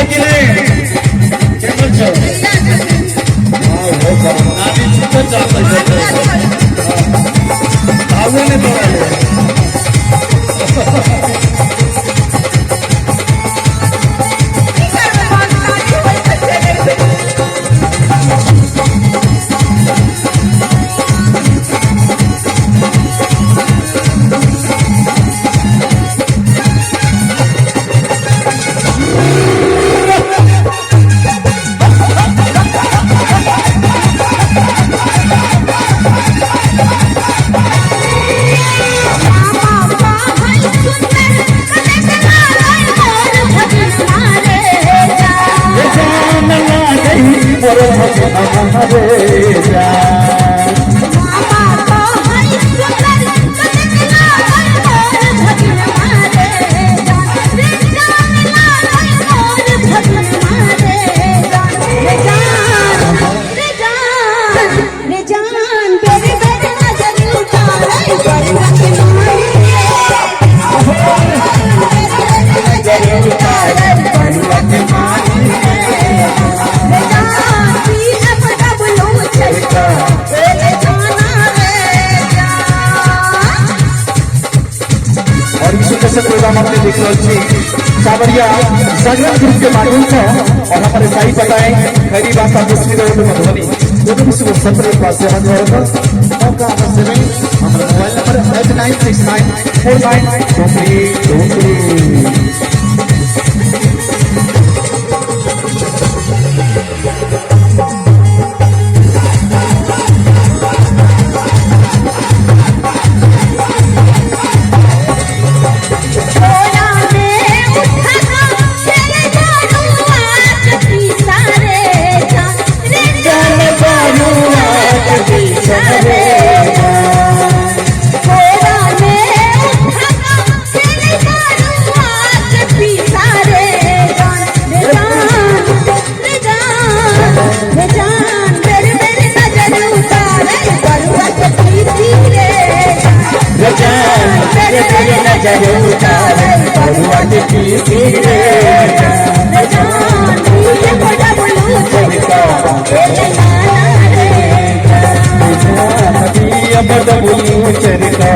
कि नहीं केवल छो हां हो कर नानी चित्त चाहते आवे ने तोड़ा प्रोग्राम हमने देख सावरिया जागरण ग्रुप के माध्यम से और हमारे साई बताएं खरी भाषा दूसरी रोड मधुबनी दोनों विश्व सत्र पास से हमारे मौका से हमारा मोबाइल नंबर 8969492323। चरका